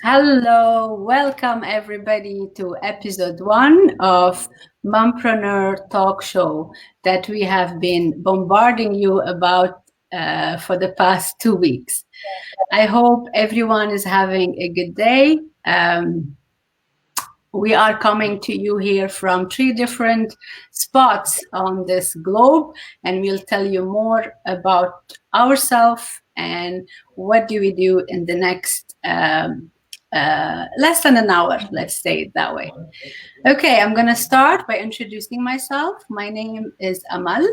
Hello, welcome everybody to episode 1 of Mompreneur Talk Show that we have been bombarding you about for the past 2 weeks. I hope everyone is having a good day. We are coming to you here from 3 different spots on this globe, and we'll tell you more about ourselves and what do we do in the next less than an hour, let's say it that way. Okay, I'm going to start by introducing myself. My name is Amal.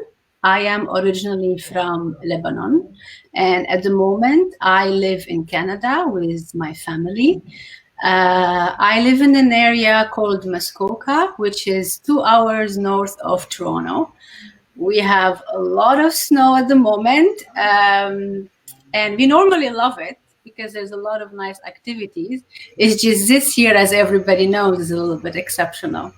I am originally from Lebanon, and at the moment, I live in Canada with my family. I live in an area called Muskoka, which is 2 hours north of Toronto. We have a lot of snow at the moment, and we normally love it because there's a lot of nice activities. It's just this year, as everybody knows, is a little bit exceptional.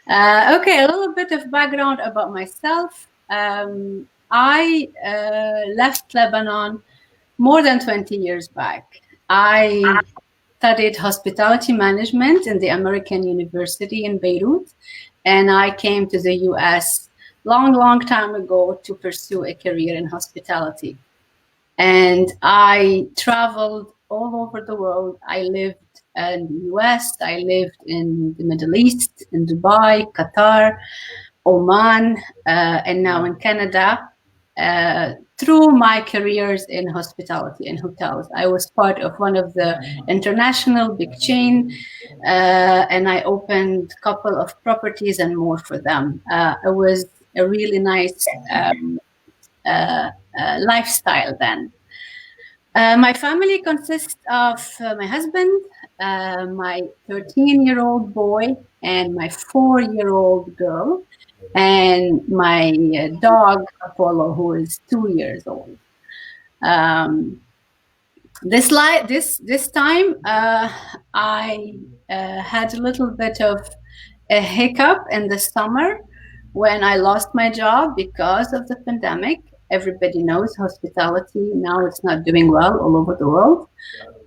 Okay, a little bit of background about myself. I left Lebanon more than 20 years back. I studied hospitality management in the American University in Beirut, and I came to the US long time ago to pursue a career in hospitality. And I traveled all over the world. I lived in the US, I lived in the Middle East, in Dubai, Qatar, Oman, and now in Canada. Through my careers in hospitality and hotels, I was part of one of the international big chain, and I opened a couple of properties and more for them. It was a really nice lifestyle then. My family consists of my husband, my 13-year-old boy, and my 4-year-old girl, and my dog, Apollo, who is 2 years old. Um, this time, I had a little bit of a hiccup in the summer when I lost my job because of the pandemic. Everybody knows hospitality now it's not doing well all over the world,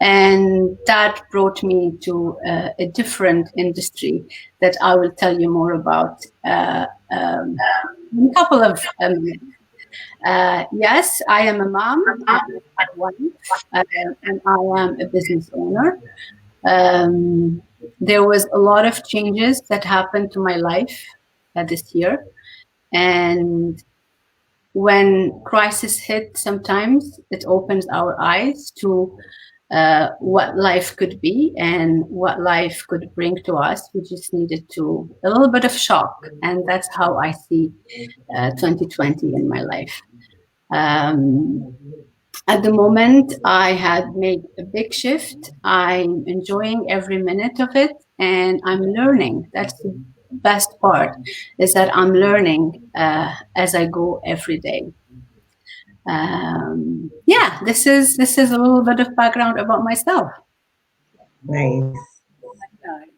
and that brought me to a different industry that I will tell you more about in a couple of minutes. Yes, I am a mom, I'm a wife, and I am a business owner. Um, there was a lot of changes that happened to my life this year, and when crisis hit, sometimes it opens our eyes to what life could be and what life could bring to us. We just needed to a little bit of shock, and that's how I see 2020 in my life. Um, at the moment, I had made a big shift. I'm enjoying every minute of it, and I'm learning. That's the best part, is that I'm learning as I go every day. Yeah, this is a little bit of background about myself. Nice. Nice.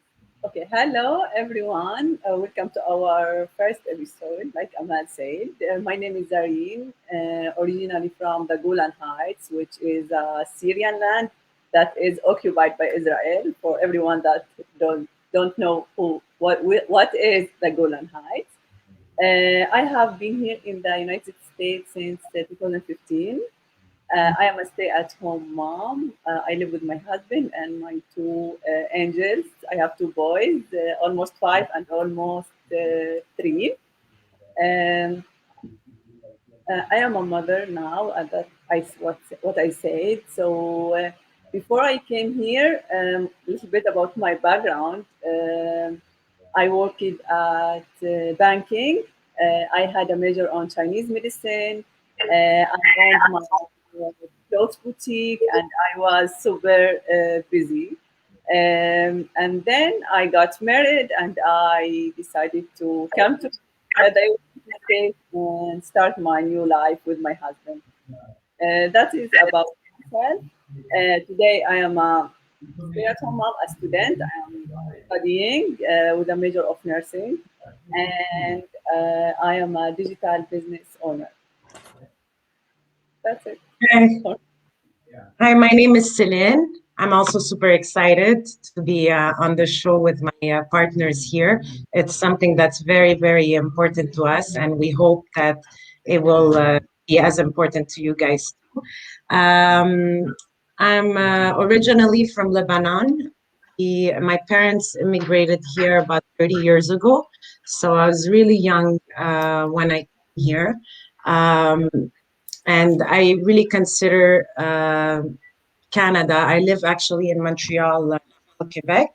Okay, hello everyone. Welcome to our first episode. Like Amal said, my name is Zareen, originally from the Golan Heights, which is Syrian land that is occupied by Israel. For everyone that don't know what is the Golan Heights, I have been here in the United States since 2015. I am a stay-at-home mom. I live with my husband and my two angels. I have two boys, almost 5 and almost 3. Um, I am a mother now, and that what I said. So before I came here, a little bit about my background. I worked at banking. I had a major on Chinese medicine. I owned my clothes boutique, and I was super busy. And then I got married, and I decided to come to the United States and start my new life with my husband. That is about myself. Today I am a stay-at-home mom, a student. I am studying with a major of nursing, and I am a digital business owner. That's it. Nice. Hi, my name is Celine. I'm also super excited to be on the show with my partners here. It's something that's very, very important to us, and we hope that it will be as important to you guys too. I'm originally from Lebanon. My parents immigrated here about 30 years ago, so I was really young when I came here. Um, and I really consider Canada. I live actually in Montreal, Quebec,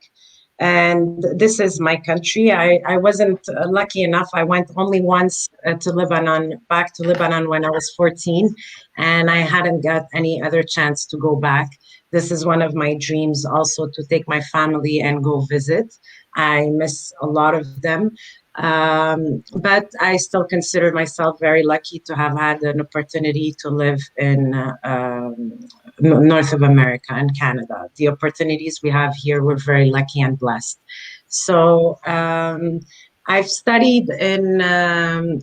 and this is my country. I wasn't lucky enough. I went only once to Lebanon, back to Lebanon when I was 14, and I hadn't got any other chance to go back. This is one of my dreams also to take my family and go visit. I miss a lot of them. But I still consider myself very lucky to have had an opportunity to live in North of America and Canada. The opportunities we have here, we're very lucky and blessed. So I've studied in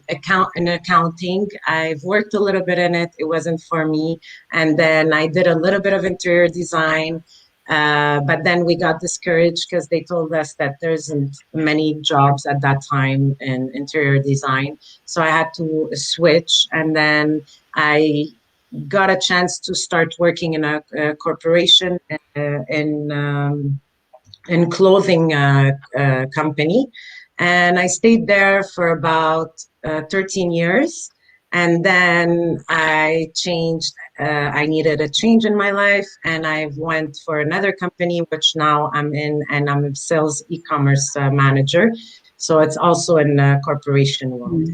accounting. I've worked a little bit in it. It wasn't for me. And then I did a little bit of interior design. But then we got discouraged because they told us that there isn't many jobs at that time in interior design. So I had to switch. And then I got a chance to start working in a corporation in clothing company. And I stayed there for about 13 years. And then I changed. I needed a change in my life, and I went for another company, which now I'm in, and I'm a sales e-commerce manager. So it's also in the corporation world.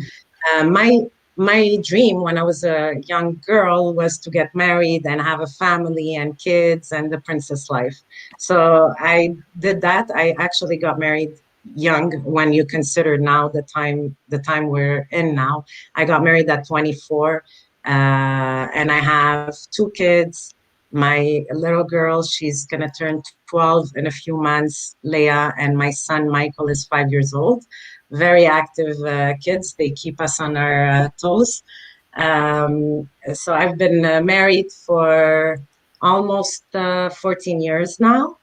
My dream when I was a young girl was to get married and have a family and kids and the princess life. So I did that. I actually got married young when you consider now the time we're in now. I got married at 24, and I have two kids. My little girl, she's gonna turn 12 in a few months, Leah, and my son Michael is 5 years old. Very active kids. They keep us on our toes. So I've been married for almost 14 years now,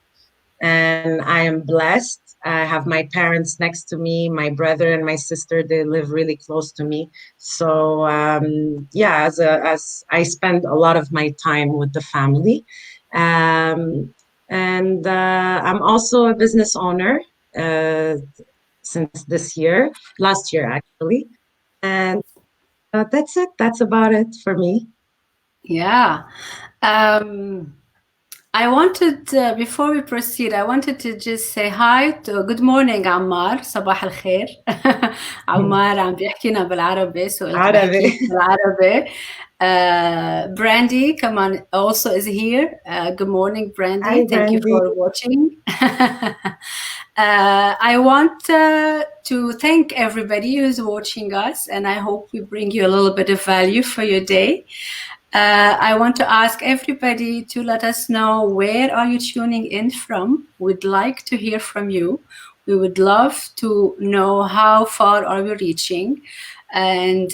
and I am blessed. I have my parents next to me, my brother and my sister, they live really close to me. So yeah, as I spend a lot of my time with the family. And I'm also a business owner since last year actually. And that's it. That's about it for me. Yeah. I wanted, before we proceed, I wanted to just say hi to good morning عمار صباح الخير. عمار عم بيحكينا بالعربي so قلت بحكي بالعربي. Brandy, come on, also is here. Good morning, Brandy. Hi, Thank you for watching. I want to thank everybody who's watching us, and I hope we bring you a little bit of value for your day. I want to ask everybody to let us know where are you tuning in from. We'd like to hear from you. We would love to know how far are we reaching, and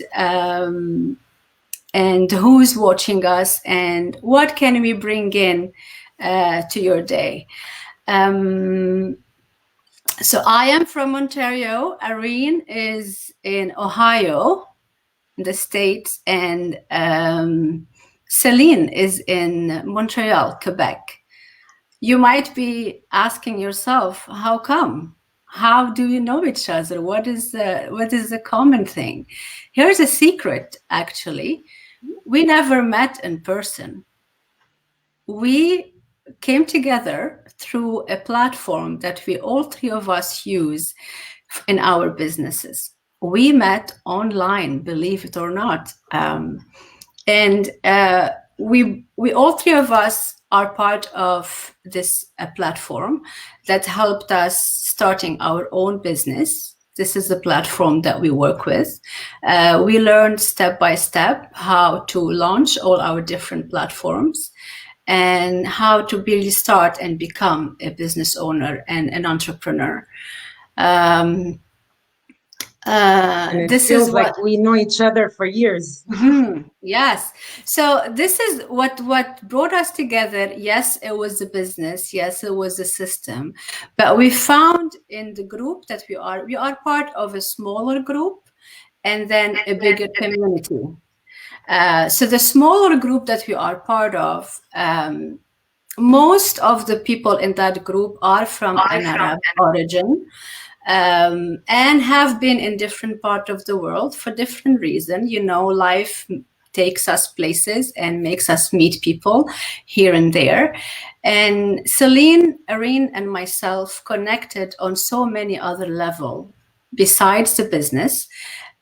who's watching us, and what can we bring in to your day. So I am from Ontario. Irene is in Ohio, in the States, and Celine is in Montreal, Quebec. You might be asking yourself, how come? How do you know each other? What is the common thing? Here's a secret, actually. We never met in person. We came together through a platform that we all three of us use in our businesses. We met online, believe it or not. And we all three of us are part of this platform that helped us starting our own business. This is the platform that we work with. We learned step by step how to launch all our different platforms and how to really start and become a business owner and an entrepreneur. And it This feels is like what we know each other for years. Yes. So this is what brought us together. Yes, it was a business. Yes, it was a system. But we found in the group that we are part of a smaller group and then a bigger community. So the smaller group that we are part of, most of the people in that group are from an Arab origin. And have been in different part of the world for different reasons. You know, life takes us places and makes us meet people here and there. And Celine, Irene, and myself connected on so many other levels besides the business,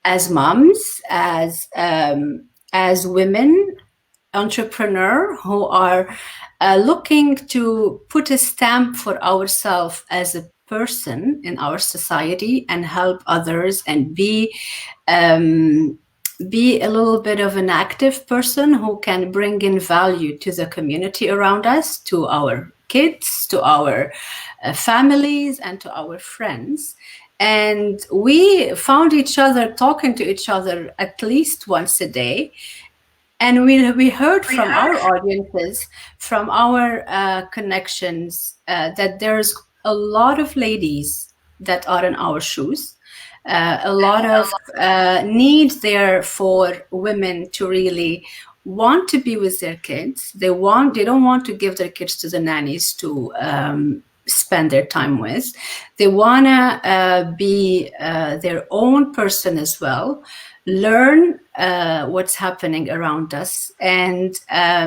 as moms, as women, entrepreneur who are looking to put a stamp for ourselves as a person in our society and help others and be a little bit of an active person who can bring in value to the community around us, to our kids, to our families, and to our friends. And we found each other talking to each other at least once a day. And we heard from our audiences, from our connections, that there's a lot of ladies that are in our shoes, a lot of need there for women to really want to be with their kids. They don't want to give their kids to the nannies to spend their time with. They want to be their own person as well, learn what's happening around us, and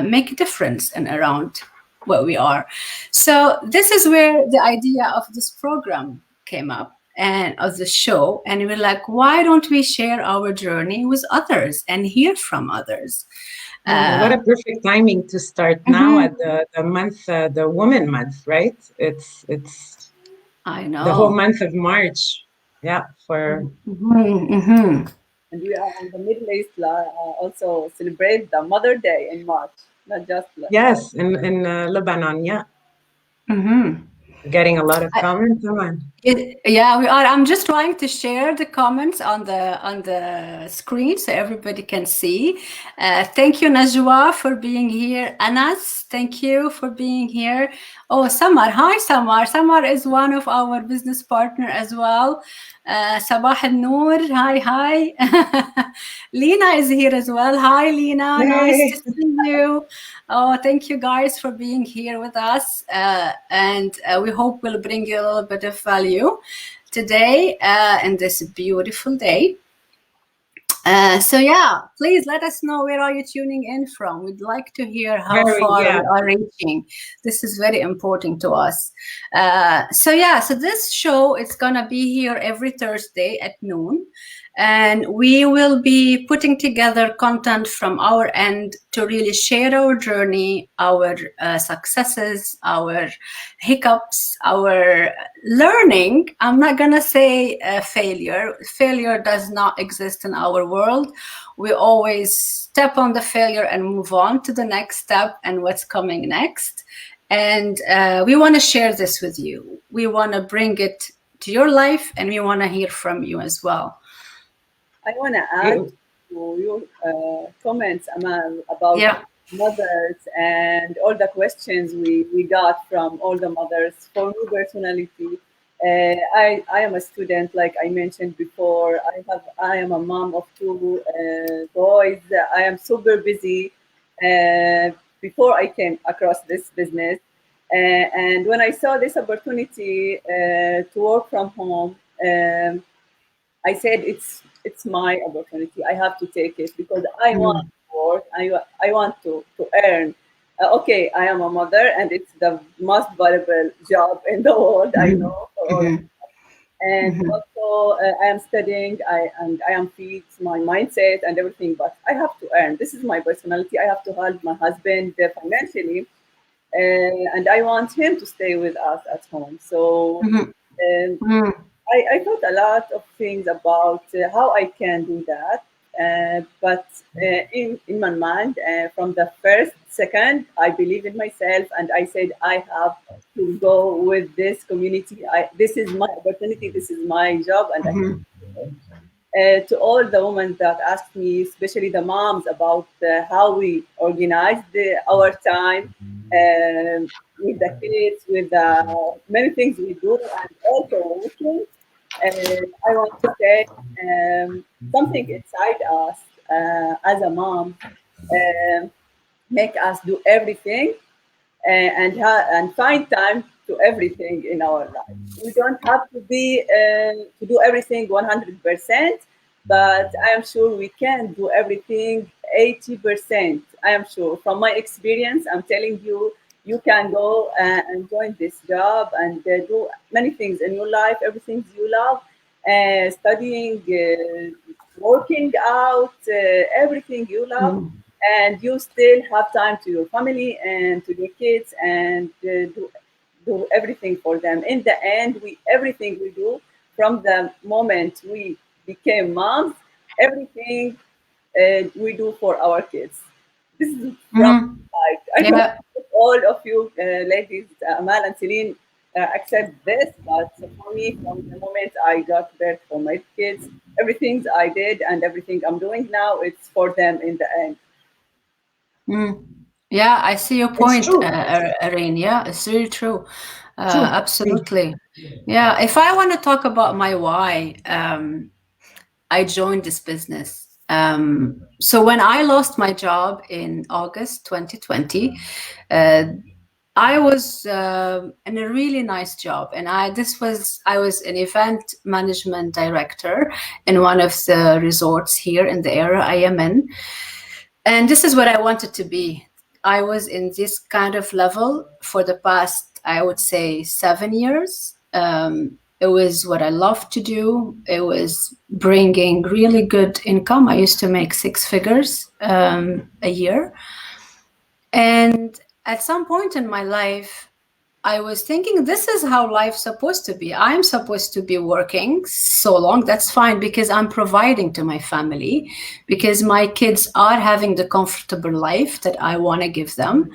make a difference and around what we are. So this is where the idea of this program came up, and of the show. And we're like, why don't we share our journey with others and hear from others? What a perfect timing to start now at the month, the Woman Month, right? It's I know the whole month of March. Yeah, for And we are in the Middle East also celebrate the Mother Day in March, not just yes, in Lebanon. Yeah, getting a lot of comments. Come on. Yeah, we are. I'm just trying to share the comments on the screen so everybody can see. Thank you, Najwa, for being here. Anas, thank you for being here. Oh, Samar. Hi, Samar. Samar is one of our business partner as well. Sabah al-Noor. Hi. Lena is here as well. Hi, Lena. Yay. Nice to see you. Oh, thank you guys for being here with us. And we hope we'll bring you a little bit of value today in this beautiful day. So yeah, please let us know where are you tuning in from. We'd like to hear how far we are reaching. This is very important to us. So this show is gonna be here every Thursday at noon. And we will be putting together content from our end to really share our journey, our successes, our hiccups, our learning. I'm not going to say failure. Failure does not exist in our world. We always step on the failure and move on to the next step and what's coming next. And we want to share this with you. We want to bring it to your life, and we want to hear from you as well. I want to add to your comments, Amal, about mothers and all the questions we got from all the mothers. For me personally, I am a student, like I mentioned before. I am a mom of 2 boys. I am super busy before I came across this business. And when I saw this opportunity to work from home, I said it's my opportunity. I have to take it because I want to work. I want to earn. Okay, I am a mother, and it's the most valuable job in the world. I know. And also, I am studying. I am feeds my mindset and everything. But I have to earn. This is my personality. I have to help my husband financially, and I want him to stay with us at home. So. I thought a lot of things about how I can do that, but in my mind, from the first second, I believe in myself, and I said I have to go with this community. This is my opportunity. This is my job, and to all the women that asked me, especially the moms, about how we organize our time with the kids, with many things we do, and also working. I want to say something inside us as a mom make us do everything and find time to everything in our life. We don't have to be to do everything 100%, but I am sure we can do everything 80%. I am sure from my experience. I'm telling you, you can go and join this job and do many things in your life, everything you love, studying, working out, everything you love. And you still have time to your family and to your kids and do everything for them. In the end, everything we do from the moment we became moms, everything we do for our kids. This is from I know all of you ladies, Amal and Celine, accept this, but for me, from the moment I got birth for my kids, everything I did and everything I'm doing now, it's for them in the end. Yeah, I see your point, Irene. Yeah, it's really true. Absolutely. Yeah, if I want to talk about my why, I joined this business. So when I lost my job in August 2020, I was in a really nice job, and I was an event management director in one of the resorts here in the area I am in. And this is what I wanted to be. I was in this kind of level for the past, I would say, 7 years. It was what I loved to do. It was bringing really good income. I used to make 6 figures a year. And at some point in my life, I was thinking, this is how life's supposed to be. I'm supposed to be working so long. That's fine, because I'm providing to my family, because my kids are having the comfortable life that I want to give them.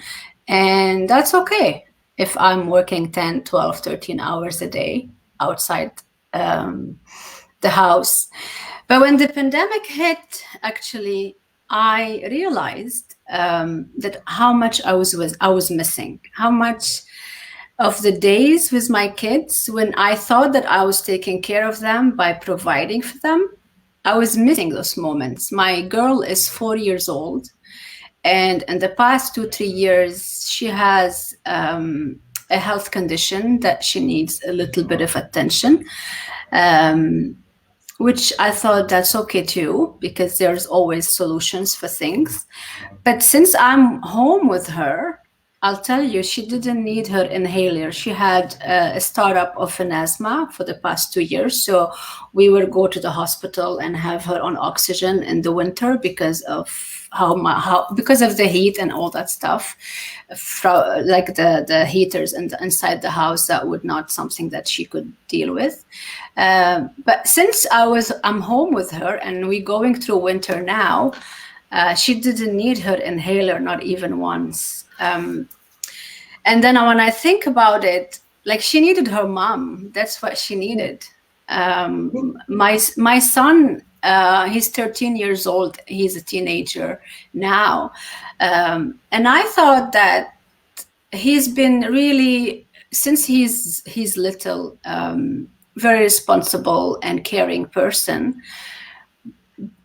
And that's okay if I'm working 10, 12, 13 hours a day outside the house. But when the pandemic hit, actually, I realized that how much I was missing, how much of the days with my kids when I thought that I was taking care of them by providing for them, I was missing those moments. My girl is 4 years old, and in the past 2-3 years, she has a health condition that she needs a little bit of attention, which I thought that's okay too, because there's always solutions for things. But since I'm home with her, I'll tell you, she didn't need her inhaler. She had a startup of an asthma for the past 2 years. So we would go to the hospital and have her on oxygen in the winter because of because of the heat and all that stuff, like the heaters inside the house, that would not something that she could deal with. But since I'm home with her and we're going through winter now, she didn't need her inhaler, not even once. And then when I think about it, like, she needed her mom. That's what she needed. My son, he's 13 years old. He's a teenager now. And I thought that he's been really, since he's little, very responsible and caring person.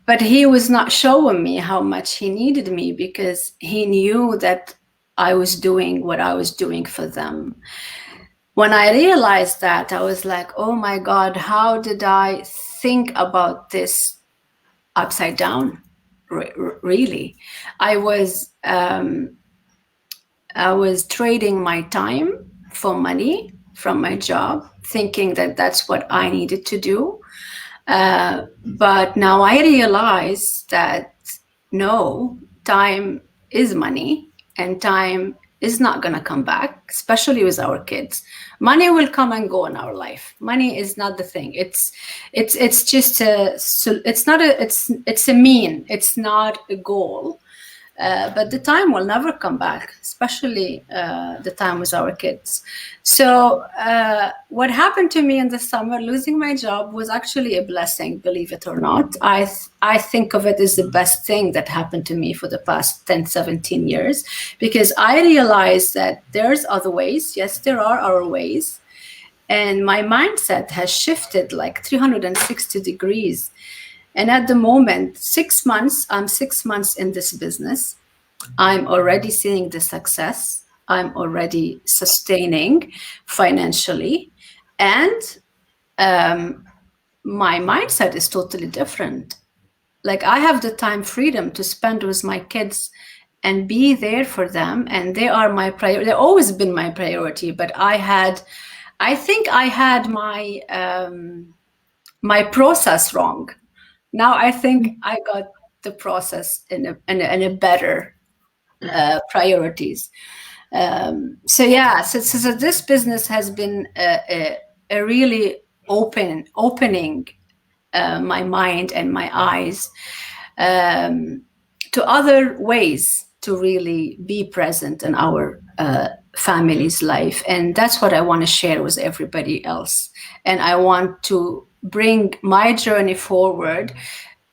But he was not showing me how much he needed me, because he knew that I was doing what I was doing for them. When I realized that, I was like, oh my God, how did I think about this upside down? Really, I was trading my time for money from my job, thinking that that's what I needed to do. But now I realize that no, time is money, and time is not going to come back, especially with our kids. Money will come and go in our life. Money is not the thing. It's just it's a mean. It's not a goal. But the time will never come back, especially the time with our kids. So what happened to me in the summer, losing my job, was actually a blessing, believe it or not. I think of it as the best thing that happened to me for the past 10, 17 years, because I realized that there's other ways. Yes, there are our ways. And my mindset has shifted like 360 degrees. And at the moment, I'm 6 months in this business. I'm already seeing the success. I'm already sustaining financially. And my mindset is totally different. Like, I have the time freedom to spend with my kids and be there for them. And they are my priority. They've always been my priority. But I think I had my process wrong. Now I think I got the process in a better priorities. So this business has been a really opening my mind and my eyes to other ways to really be present in our family's life. And that's what I want to share with everybody else. And I want to bring my journey forward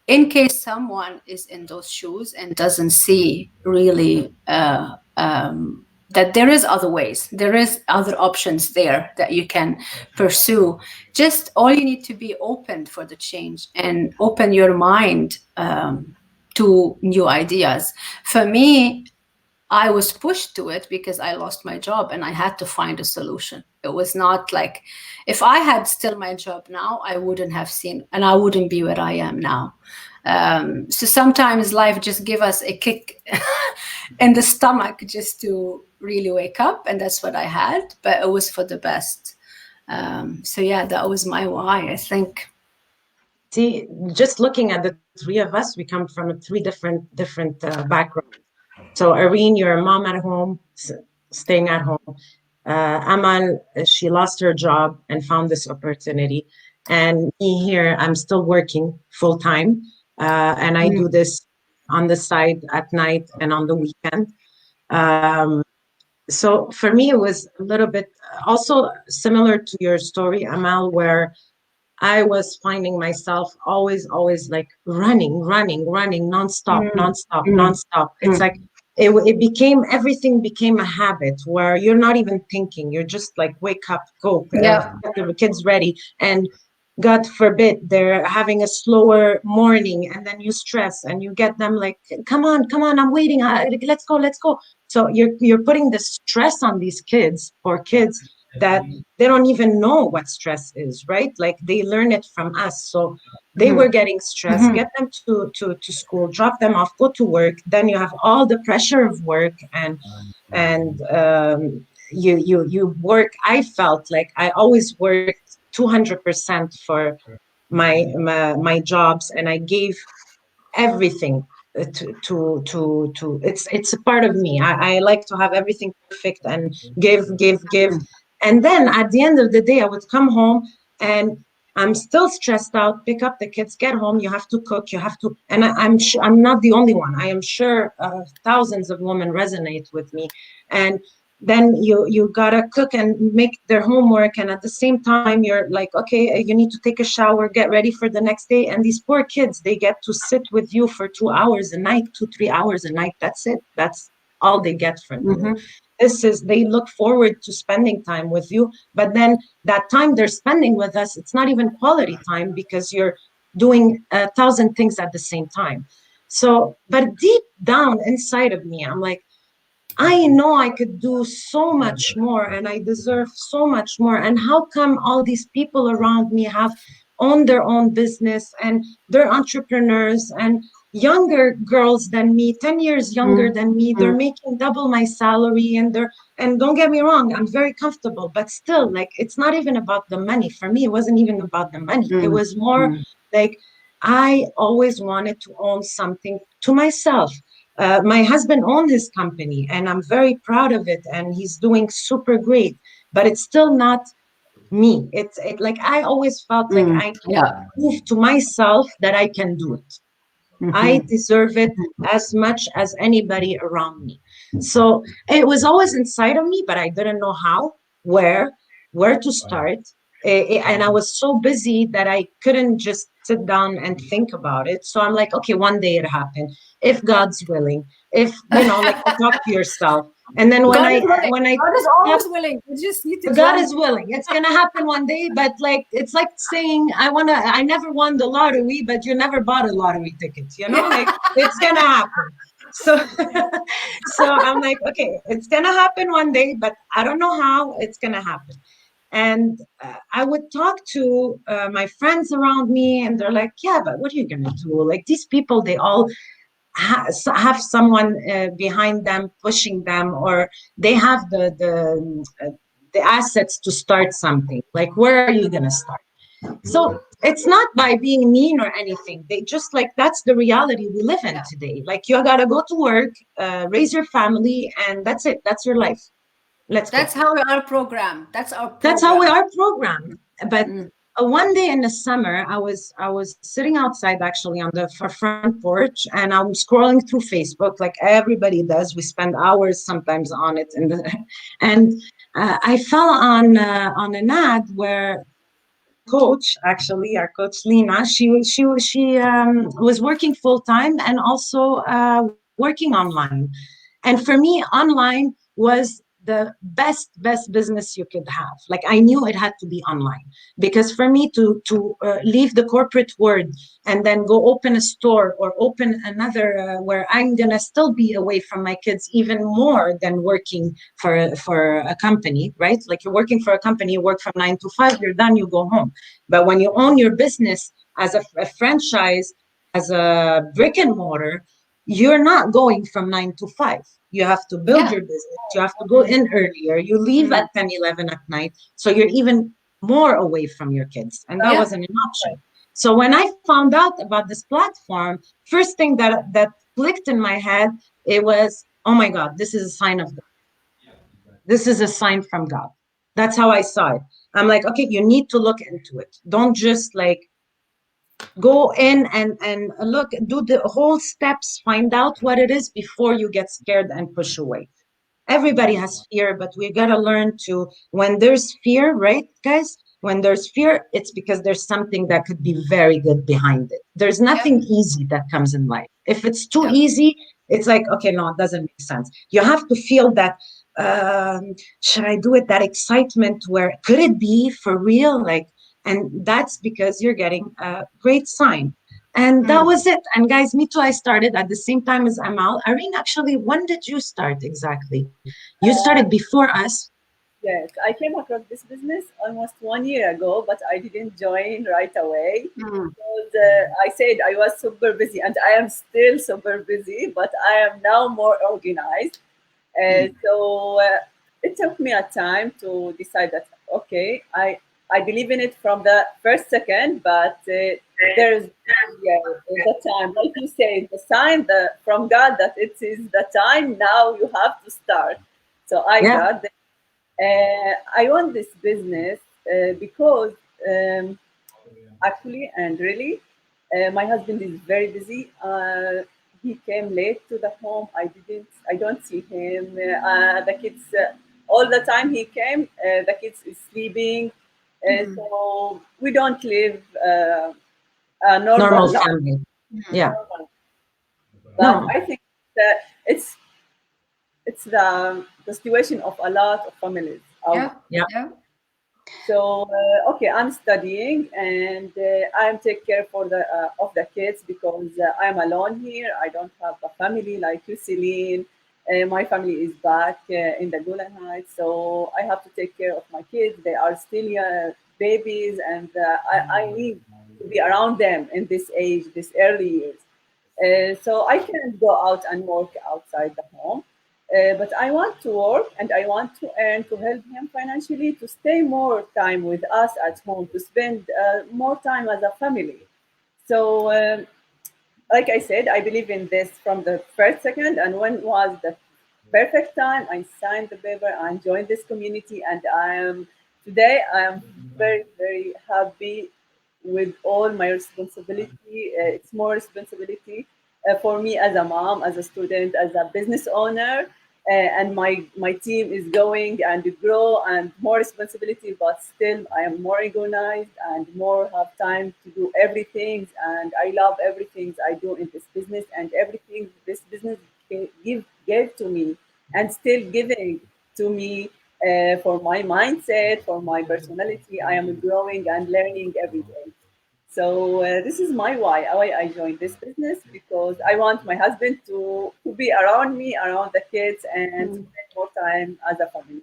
in case someone is in those shoes and doesn't see really that there is other ways, there is other options there that you can pursue. Just all you need to be open for the change and open your mind to new ideas. For me, I was pushed to it because I lost my job and I had to find a solution. It was not like, if I had still my job now, I wouldn't have seen, and I wouldn't be where I am now. So sometimes life just give us a kick in the stomach just to really wake up. And that's what I had, but it was for the best. So yeah, that was my why, I think. See, just looking at the three of us, we come from three different backgrounds. So Irene, you're a mom at home, staying at home. Amal, she lost her job and found this opportunity. And me here, I'm still working full time. And I do this on the side at night and on the weekend. So for me, it was a little bit also similar to your story, Amal, where I was finding myself always like running nonstop. It's like everything became a habit where you're not even thinking. You're just like, wake up, go, get the kids ready. And God forbid, they're having a slower morning, and then you stress and you get them like, come on, I'm waiting. Let's go. So you're putting the stress on these kids, poor kids, that they don't even know what stress is, right? Like, they learn it from us. So they were getting stressed, get them to school, drop them off, go to work. Then you have all the pressure of work and you work. I felt like I always worked 200% for my jobs, and I gave everything to it's a part of me. I like to have everything perfect and give. And then at the end of the day, I would come home and I'm still stressed out, pick up the kids, get home, you have to cook, you have to, and I'm not the only one. I am sure thousands of women resonate with me. And then you gotta cook and make their homework, and at the same time you're like, okay, you need to take a shower, get ready for the next day. And these poor kids, they get to sit with you for 2 hours a night, 2-3 hours a night. That's it. That's all they get from you. They look forward to spending time with you, but then that time they're spending with us, it's not even quality time because you're doing 1,000 things at the same time. So, but deep down inside of me, I'm like, I know I could do so much more and I deserve so much more. And how come all these people around me have owned their own business and they're entrepreneurs and younger girls than me, 10 years younger than me, they're making double my salary, and don't get me wrong, I'm very comfortable, but still, like, it's not even about the money. For me, it wasn't even about the money. It was more like, I always wanted to own something to myself. My husband owned his company and I'm very proud of it, and he's doing super great, but it's still not me. It's like, I always felt like I can prove to myself that I can do it. I deserve it as much as anybody around me. So it was always inside of me, but I didn't know how, where to start. And I was so busy that I couldn't just sit down and think about it. So I'm like, okay, one day it happened. If God's willing, if like you talk to yourself. And then God is always yep, willing. You just need to God join. is willing. It's gonna happen one day, but like it's like saying I never won the lottery, but you never bought a lottery ticket, like it's gonna happen. So so I'm like, okay, it's gonna happen one day, but I don't know how it's gonna happen. And I would talk to my friends around me, and they're like, yeah, but what are you gonna do? Like these people, they all have someone behind them pushing them, or they have the assets to start something. Like where are you going to start? So it's not by being mean or anything. They just like, that's the reality we live in today. Like you got to go to work, raise your family, and that's it. That's your life. That's how we are programmed. That's how we are programmed. But one day in the summer, I was sitting outside actually on the front porch, and I'm scrolling through Facebook like everybody does. We spend hours sometimes on it, and I fell on an ad where coach, actually our coach Lena, she was working full time and also working online. And for me, online was the best business you could have. Like I knew it had to be online, because for me to leave the corporate world and then go open a store or open another where I'm gonna still be away from my kids even more than working for a company, right? Like you're working for a company, you work from 9 to 5, you're done, you go home. But when you own your business as a franchise, as a brick and mortar, you're not going from 9 to 5. You have to build your business. You have to go in earlier. You leave at 10, 11 at night. So you're even more away from your kids. And that wasn't an option. So when I found out about this platform, first thing that clicked in my head, it was, oh my God, this is a sign of God. This is a sign from God. That's how I saw it. I'm like, okay, you need to look into it. Don't just like go in and look, do the whole steps, find out what it is before you get scared and push away. Everybody has fear, but we got to learn to, when there's fear, right, guys? When there's fear, it's because there's something that could be very good behind it. There's nothing easy that comes in life. If it's too easy, it's like, okay, no, it doesn't make sense. You have to feel that, should I do it? That excitement where could it be for real? Like, and that's because you're getting a great sign. And that was it. And guys, me too, I started at the same time as Amal. Irene, actually, when did you start exactly? You started before us. Yes, I came across this business almost 1 year ago, but I didn't join right away because I said I was super busy, and I am still super busy, but I am now more organized. So it took me a time to decide that, okay, I believe in it from the first second, but there's the time, like you said, the sign from God that it is the time now you have to start. So I got there. I want this business because actually and really, my husband is very busy. He came late to the home. I don't see him. The kids, all the time he came, the kids is sleeping. So we don't live a normal life. Family. Yeah. But I think that it's the situation of a lot of families. So okay, I'm studying, and I'm take care for the of the kids because I'm alone here. I don't have a family like you, Celine. My family is back in the Golan Heights, so I have to take care of my kids. They are still babies, and I need to be around them in this age, this early years. So I can't go out and work outside the home. But I want to work and I want to earn to help him financially to stay more time with us at home, to spend more time as a family. So, like I said, I believe in this from the first second. And when was the perfect time, I signed the paper and joined this community. And today I am very, very happy with all my responsibility. It's more responsibility for me as a mom, as a student, as a business owner, and my team is going and grow and more responsibility, but still I am more organized and more have time to do everything, and I love everything I do in this business, and everything this business gave to me and still giving to me, for my mindset, for my personality. I am growing and learning every day. So this is my why I joined this business, because I want my husband to be around me, around the kids, and spend more time as a family.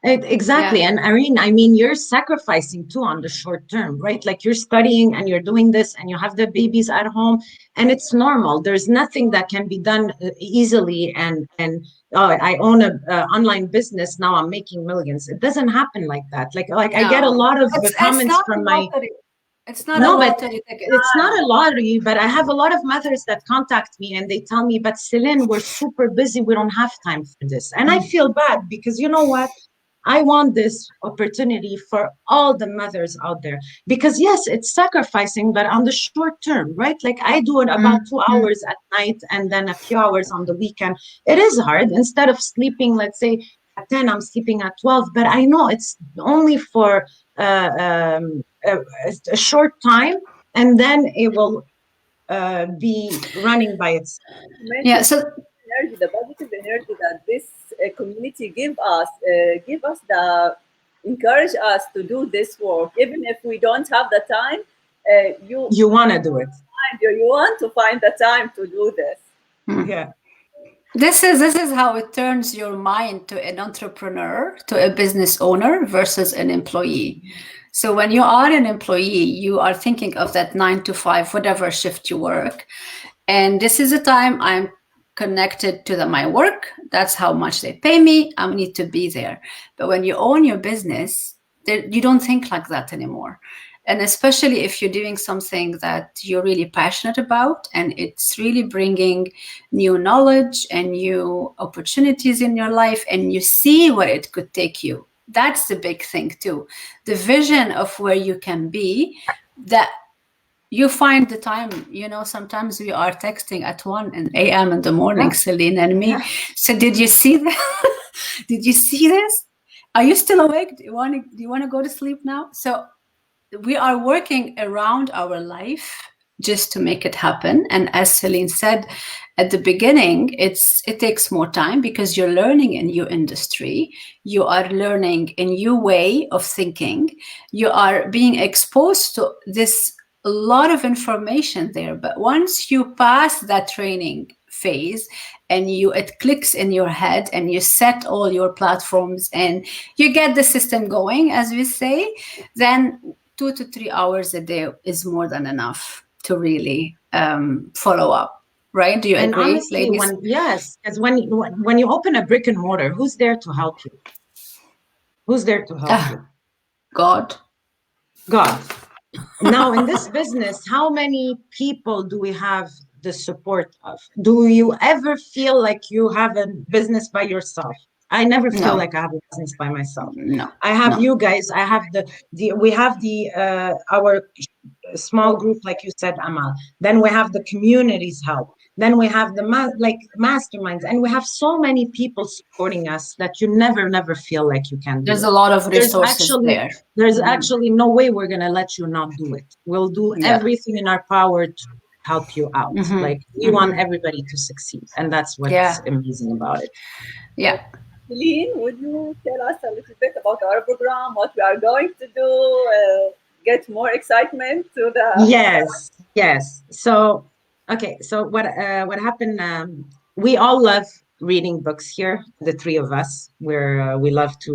Exactly. Yeah. And Irene, I mean, you're sacrificing too on the short term, right? Like you're studying and you're doing this and you have the babies at home, and it's normal. There's nothing that can be done easily. And oh, I own a online business now. I'm making millions. It doesn't happen like that. Like I get a No, lot of it's comments not a from my lottery. It's not a no, but lottery ticket. it's not a lottery, but I have a lot of mothers that contact me and they tell me, but Celine, we're super busy. We don't have time for this. And I feel bad because you know what? I want this opportunity for all the mothers out there because yes, it's sacrificing, but on the short term, right? Like I do it about 2 hours at night and then a few hours on the weekend. It is hard. Instead of sleeping, let's say at 10, I'm sleeping at 12, but I know it's only for uh, um, a, a short time and then it will be running by itself. Yeah. Mention So energy, the positive energy that this community give us the encourage us to do this work, even if we don't have the time. You want to do it. You want to find the time to do this. Yeah. this is how it turns your mind to an entrepreneur, to a business owner versus an employee. So when you are an employee, you are thinking of that 9 to 5, whatever shift you work. And this is the time I'm connected to my work. That's how much they pay me. I need to be there. But when you own your business, you don't think like that anymore. And especially if you're doing something that you're really passionate about and it's really bringing new knowledge and new opportunities in your life, and you see where it could take you. That's the big thing too. The vision of where you can be, that you find the time. Sometimes we are texting at 1 a.m. in the morning, Yeah. Celine and me. Yeah. So did you see that? Did you see this? Are you still awake? Do you want to go to sleep now? So we are working around our life just to make it happen. And as Celine said at the beginning, it takes more time because you're learning a new industry. You are learning a new way of thinking. You are being exposed to this a lot of information there. But once you pass that training phase and it clicks in your head and you set all your platforms and you get the system going, as we say, then 2 to 3 hours a day is more than enough to really follow up, right? Do you And agree, honestly, ladies? yes, because when you open a brick and mortar, who's there to help you? Who's there to help you? God. God. Now, in this business, how many people do we have the support of? Do you ever feel like you have a business by yourself? I never feel No. like I have a business by myself. No. I have No. you guys. I have we have our small group, like you said, Amal. Then we have the community's help. Then we have the masterminds, and we have so many people supporting us that you never feel like you can do There's it. a lot of resources there. There's actually no way we're gonna let you not do it. We'll do Yeah. everything in our power to help you out. Like we want everybody to succeed, and that's what's amazing about it. Yeah. Celine, would you tell us a little bit about our program, what we are going to do, get more excitement to the... Yes. So, okay. So what happened? We all love reading books here. The three of us, we love to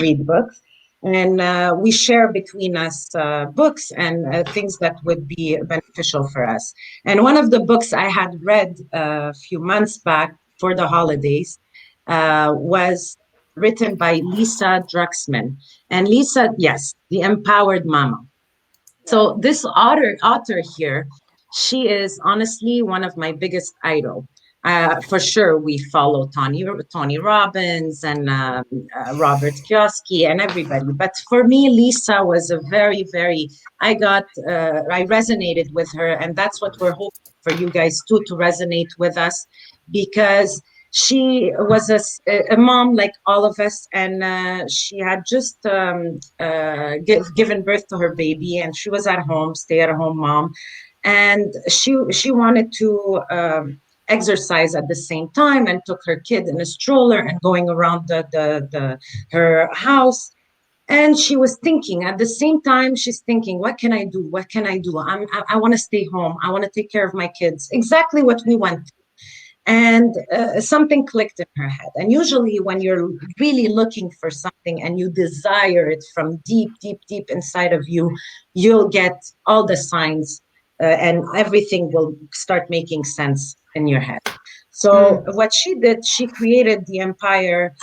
read books, and we share between us books and things that would be beneficial for us. And one of the books I had read a few months back for the holidays was written by Lisa Druxman. And Lisa, yes, The Empowered Mama. So this author here, she is honestly one of my biggest idol. For sure, we follow Tony Robbins and Robert Kiyosaki and everybody. But for me, Lisa was a very, very, I resonated with her. And that's what we're hoping for you guys too, to resonate with us, because she was a mom like all of us. And she had just given birth to her baby, and she was at home, stay-at-home mom. And she wanted to exercise at the same time, and took her kid in a stroller and going around her house. And she was thinking at the same time, she's thinking, what can I do? What can I do? I want to stay home. I want to take care of my kids. Exactly what we went through. And something clicked in her head. And usually when you're really looking for something and you desire it from deep, deep, deep inside of you, you'll get all the signs and everything will start making sense in your head. So what she did, she created the empire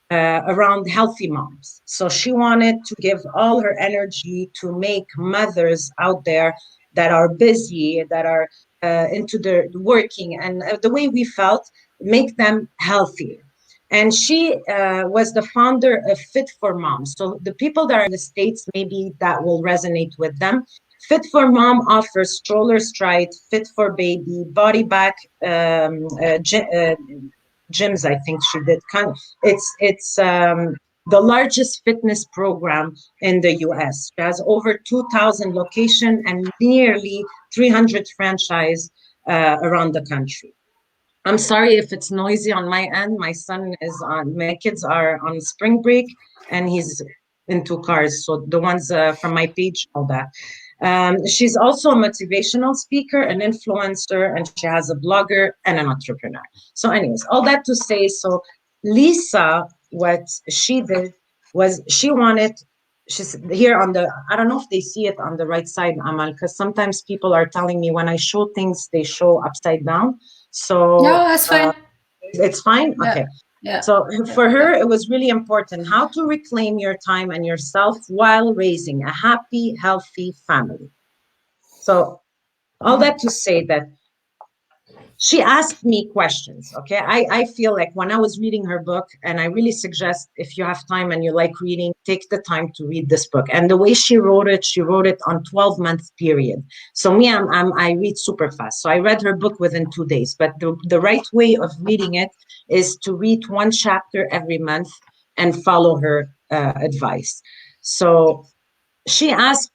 around healthy moms. So she wanted to give all her energy to make mothers out there that are busy, that are into the working, and the way we felt, make them healthier. And she was the founder of Fit for Moms. So the people that are in the States, maybe that will resonate with them. Fit for Mom offers stroller stride, Fit for Baby, body back gyms. I think she did. It's the largest fitness program in the U.S. She has over 2,000 locations and nearly 300 franchise around the country. I'm sorry if it's noisy on my end. My kids are on spring break, and he's into cars. So the ones from my page, all that. She's also a motivational speaker, an influencer, and she has a blogger and an entrepreneur. So anyways, all that to say, so Lisa, what she did was she's here on the, I don't know if they see it on the right side, Amal, because sometimes people are telling me when I show things, they show upside down. So no, that's fine. It's fine? Yeah. Okay. Yeah. So for her, it was really important how to reclaim your time and yourself while raising a happy, healthy family. So all that to say that she asked me questions. Okay. I feel like when I was reading her book, and I really suggest if you have time and you like reading, take the time to read this book. And the way she wrote it on 12-month period. So me, I read super fast. So I read her book within 2 days, but the right way of reading it is to read one chapter every month and follow her advice. So she asked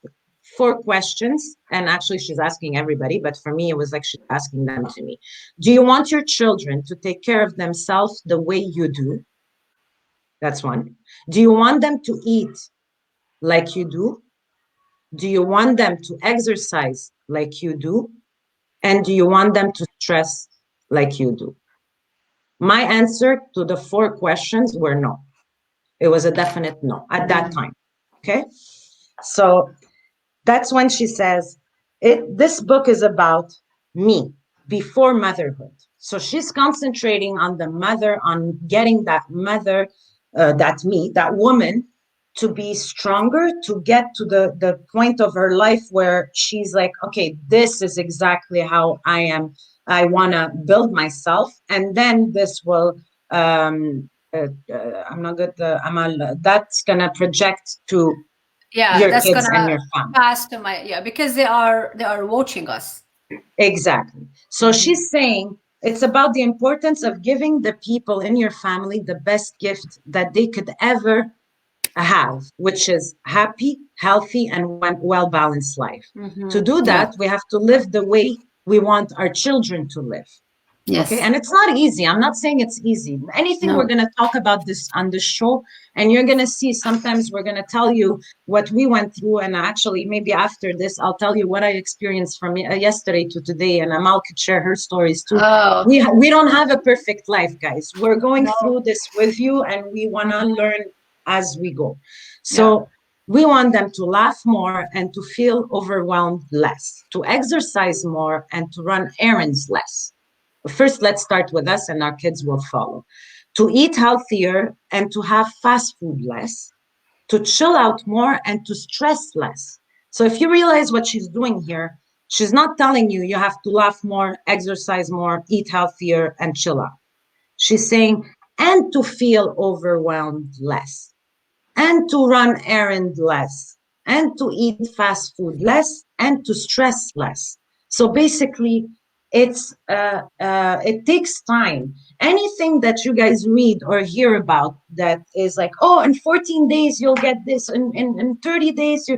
4 questions, and actually she's asking everybody, but for me, it was like she's asking them to me. Do you want your children to take care of themselves the way you do? That's one. Do you want them to eat like you do? Do you want them to exercise like you do? And do you want them to stress like you do? My answer to the 4 questions were no. It was a definite no at that time. Okay. So that's when she says, this book is about me before motherhood. So she's concentrating on the mother, on getting that mother, that woman to be stronger, to get to the point of her life where she's like, okay, this is exactly how I am. I want to build myself. And then this will, I'm not good, Amal, that's going to project to your that's kids gonna and your family. pass to my because they are watching us. Exactly. So she's saying it's about the importance of giving the people in your family the best gift that they could ever have, which is happy, healthy, and well-balanced life. To do that, we have to live the way we want our children to live. Yes. Okay. And it's not easy. I'm not saying it's easy. Anything we're going to talk about this on the show, and you're going to see sometimes we're going to tell you what we went through. And actually, maybe after this, I'll tell you what I experienced from yesterday to today. And Amal could share her stories too. Oh. We don't have a perfect life, guys. We're going through this with you, and we want to learn as we go. So we want them to laugh more and to feel overwhelmed less, to exercise more and to run errands less. First, let's start with us, and our kids will follow. To eat healthier and to have fast food less, to chill out more and to stress less. So if you realize what she's doing here, She's not telling you you have to laugh more, exercise more, eat healthier, and chill out. She's saying, and to feel overwhelmed less, and to run errand less, and to eat fast food less, and to stress less. So basically, it takes time. Anything that you guys read or hear about that is like, oh, in 14 days you'll get this, in 30 days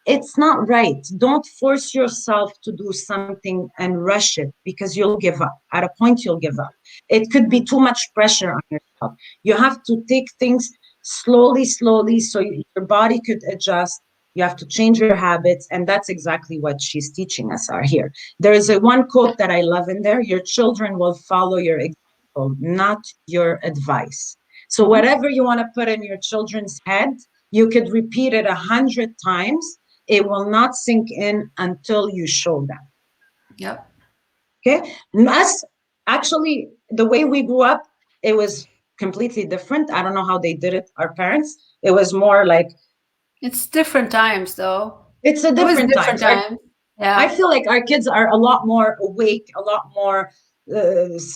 it's not right. Don't force yourself to do something and rush it, because you'll give up. At a point, you'll give up. It could be too much pressure on yourself. You have to take things slowly, slowly, so your body could adjust. You have to change your habits. And that's exactly what she's teaching us here. There is one quote that I love in there: your children will follow your example, not your advice. So whatever you want to put in your children's head, you could repeat it 100 times. It will not sink in until you show them. Yep. Okay. Us, actually, the way we grew up, it was completely different. I don't know how they did it, our parents. It was more like, it's different times, though. It's a different time. Yeah. I feel like our kids are a lot more awake, a lot more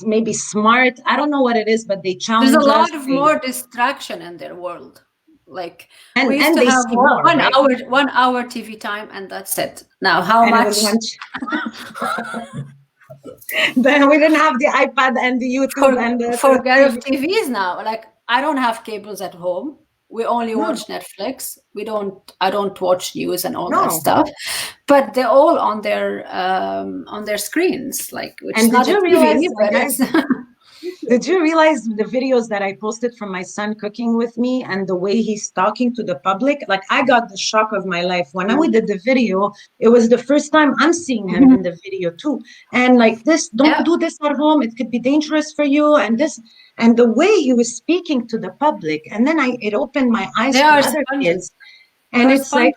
maybe smart. I don't know what it is, but they challenge us. There's a lot of more distraction in their world. Like, and we used they to have see more, right? 1 hour TV time, and that's it. Now, how much? Then we didn't have the iPad and the YouTube and the forget of TVs now. Like, I don't have cables at home. We only watch Netflix. I don't watch news and all that stuff. But they're all on their screens. Like, which and is not did you realize, did you realize the videos that I posted from my son cooking with me and the way he's talking to the public? Like, I got the shock of my life. When we did the video, it was the first time I'm seeing him in the video too. And like, this, don't do this at home. It could be dangerous for you. And this, and the way he was speaking to the public. And then it opened my eyes to other kids. And it's like,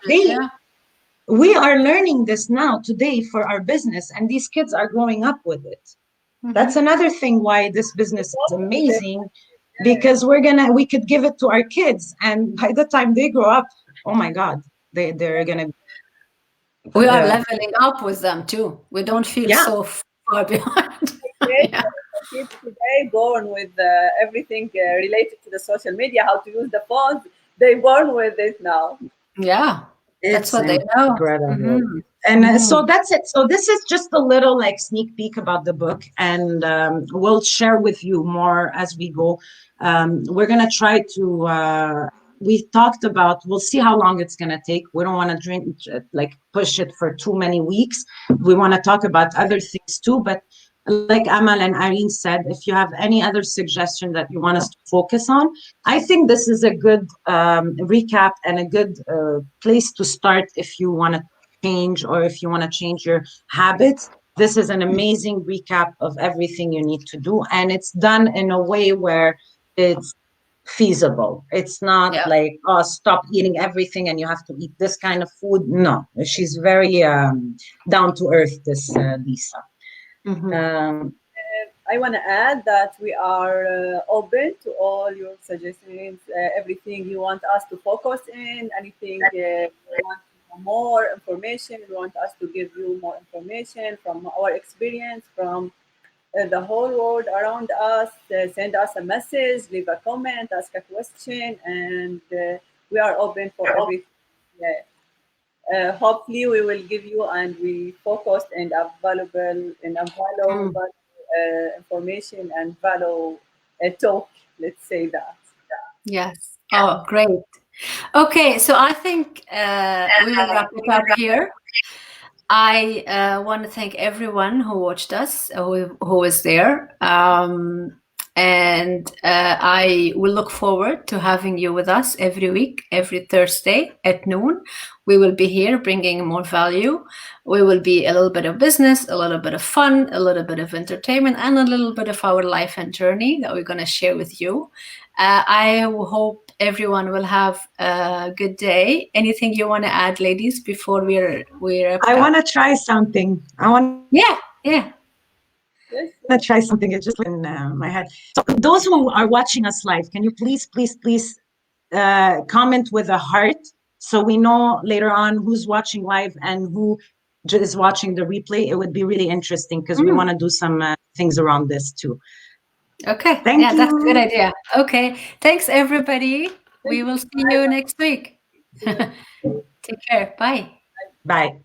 we are learning this now today for our business. And these kids are growing up with it. That's another thing why this business is amazing, because we could give it to our kids, and by the time they grow up, oh my God, they're gonna. We are leveling up with them too. We don't feel so far behind. Kids today born with everything related to the social media, how to use the phones. They're born with it now. Yeah. That's what they know. Incredible. And so that's it. So this is just a little like sneak peek about the book, and we'll share with you more as we go. We're gonna try to. We talked about. We'll see how long it's gonna take. We don't want to push it for too many weeks. We want to talk about other things too, but. Like Amal and Irene said, if you have any other suggestion that you want us to focus on, I think this is a good recap and a good place to start if you want to change or if you want to change your habits. This is an amazing recap of everything you need to do. And it's done in a way where it's feasible. It's not like, oh, stop eating everything and you have to eat this kind of food. No, she's very down to earth, this Lisa. I want to add that we are open to all your suggestions, everything you want us to focus in, anything you want more information, we want us to give you more information from our experience, from the whole world around us. Send us a message, leave a comment, ask a question, and we are open for everything. Hopefully we will give you and we focused and valuable information and value talk, let's say that. Yes. Oh, great. Okay, so I think we will wrap it up here. I want to thank everyone who watched us, who was there. And I will look forward to having you with us every week, every Thursday at noon. We will be here bringing more value. We will be a little bit of business, a little bit of fun, a little bit of entertainment, and a little bit of our life and journey that we're going to share with you. I hope everyone will have a good day. Anything you want to add, ladies, before we're I want to try something. Yeah. Let's try something. It's just in my head. So those who are watching us live, can you please comment with a heart so we know later on who's watching live and who is watching the replay, it would be really interesting because we want to do some things around this too. Okay. Thank Yeah, that's a good you. idea. Okay. Thanks, everybody. We will see you next week. Take care. Bye. Bye.